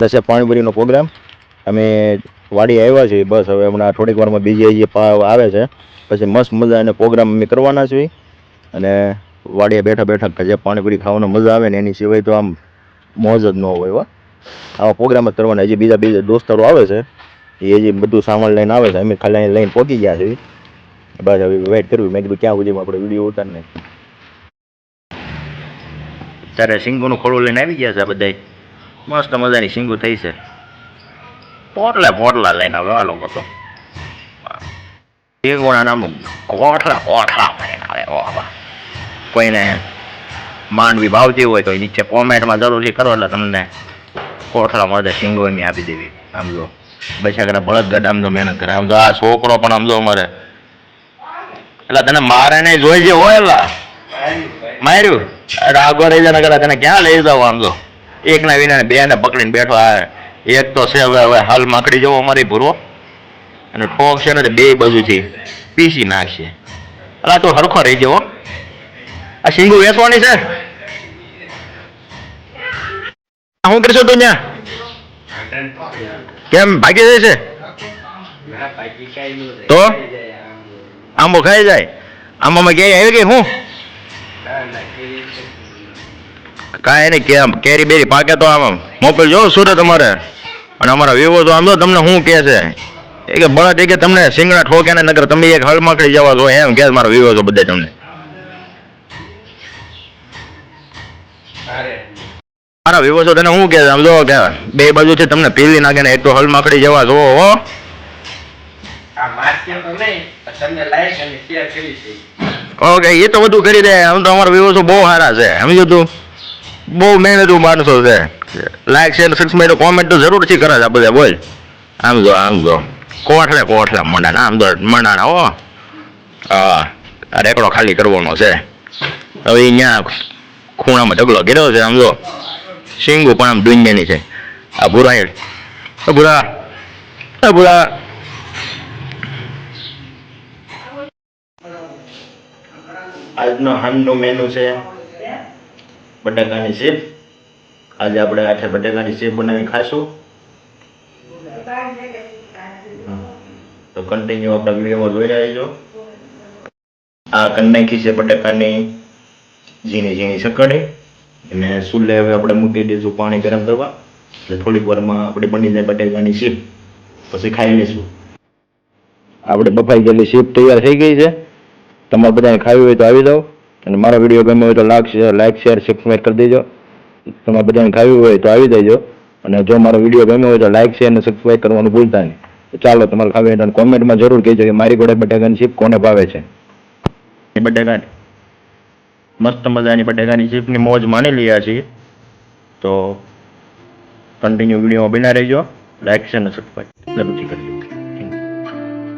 છે પાણીપુરીનો પ્રોગ્રામ. અમે વાડી આવ્યા છીએ, બસ હવે હમણાં થોડીક વારમાં બીજી આવે છે, પછી મસ્ત મજા અને પ્રોગ્રામ અમે કરવાના છીએ. અને વાડીએ બેઠા બેઠા જે પાણીપુરી ખાવાનો મજા આવે ને એની સિવાય તો આમ મોજ જ ન હોય. આવા પ્રોગ્રામ જ કરવાના. હજી બીજા દોસ્તારો આવે છે, એ હજી બધું સામાન લઈને આવે છે. અમે ખાલી અહીં લઈને પહોંચી ગયા છીએ, બસ હવે વેઇટ કરવી. મેં કીધું ક્યાં સુધીમાં આપણે વિડીયો ઉતારીને ત્યારે સિંગોનું ખોળું લઈને આવી ગયા છે. આ બધા મસ્ત મજાની સિંગુ થઈ છે. પોટલા લઈને આવે આ લોકો તો. સિંગોના નામનું કોઠલા લઈને આવે. ઓહો, કોઈને માંડવી ભાવતી હોય તો નીચે કોમેન્ટમાં જરૂરથી કરો એટલે તમને કોઠલા મળે. સિંગો એમ આપી દેવી. આમ જો બચાકડા બળદ ગડા આમ તો મહેનત કરે. આમ તો આ છોકરો પણ આમ જો અમારે એટલે તને મારે નહીં જોઈ જે હોય એલા માર્યું આગળ રહી જાય ને તને ક્યાં લઈ જાવ. આમ તો એકના વિના બે ને પકડીને બેઠો. આ એક તો છે હવે હાલ માકડી જવો અમારી પૂરો, અને ઠોક છે ને બે બાજુથી પીસી નાખશે. અલા તો હરખો રહી જવો. આ સિંગુ વેચવાની છે. શું કરશો તું ત્યાં? કેમ ભાગી જાય છે? તો આંબો ખાઈ જાય. આંબામાં કેરી આવી ગઈ? હું કાંઈ નહીં, કેમ કેરી બેરી પાકે તો આમ મોકલજો સુરત અમારે. અને અમારા વિવો તો આમ તો તમને શું કહે છે એ કે બળદ કે તમને સિંગડા ઠોકે ને નગર તમે એક હળમાકડી જવા છો એમ કે મારો વિવો તો બધા તમને. મારા વિવો છો તને શું કહે છે? આમ જો કે બે બાજુ છે તમને પીલી નાખે ને એક તો હળમાકડી જવા જો. હો ઓકે, એ તો બધું કરી દે. આમ તો અમારો વિવો તો બહુ સારા છે. સમજો તું, બહુ મહેનતુ માણસો છે. લાઈક શેર સબસ્ક્રાઇબ કોમેન્ટ તો જરૂરથી કરે છે આ બધા. બોલ આમ જો કોઠલા મંડાના. આમ તો મંડાના. હો હા, આ રેકડો ખાલી કરવાનો છે હવે. અહીંયા ખૂણામાં ઢગલો ઘેરો છે. આમ જો સિંગુ પણ આમ દુનિયાની છે. આ ભૂરા આજનો હાંજનો મેનુ છે બટાકાની ચીપ. આજે આપણે આખે બટાકાની ચીપ બનાવી ખાશું. તો કન્ટિન્યુ આપણા વિડીયોમાં જોઈ રહેજો. આ કરી નાખી છે બટાકાની ઝીણી સકડી, અને ચૂલે હવે આપણે મૂકી દઈશું પાણી ગરમ કરવા. એટલે થોડીક વારમાં આપણે બની જાય બટાકાની ચીપ, પછી ખાઈ લઈશું. આપણે બફાઈ ગયેલી ચીપ તૈયાર થઈ ગઈ છે. તમારે બધાને ખાવી હોય તો આવી જાઓ. અને મારો વિડીયો ગમ્યો હોય તો લાઈક શેર સબસ્ક્રાઈબ કરી દેજો. તમારે બધાને ખાવી હોય તો આવી જજો. અને જો મારો વિડીયો ગમ્યો હોય તો લાઈક શેર અને સબસ્ક્રાઈબ કરવાનું ભૂલતા નહીં. તો ચાલો, તમારે ખાવી હોય તો કોમેન્ટમાં જરૂર કહેજો કે મારી જોડે બટાકાની ચીપ કોને ભાવે છે. બટાકાની મસ્ત મજાની બટાકાની ચીપની મોજ માની રહ્યા છીએ. તો કન્ટિન્યુ વિડીયોમાં બના રહેજો. લાઈક શેર અને સબસ્ક્રાઈબ જરૂરથી કરજો.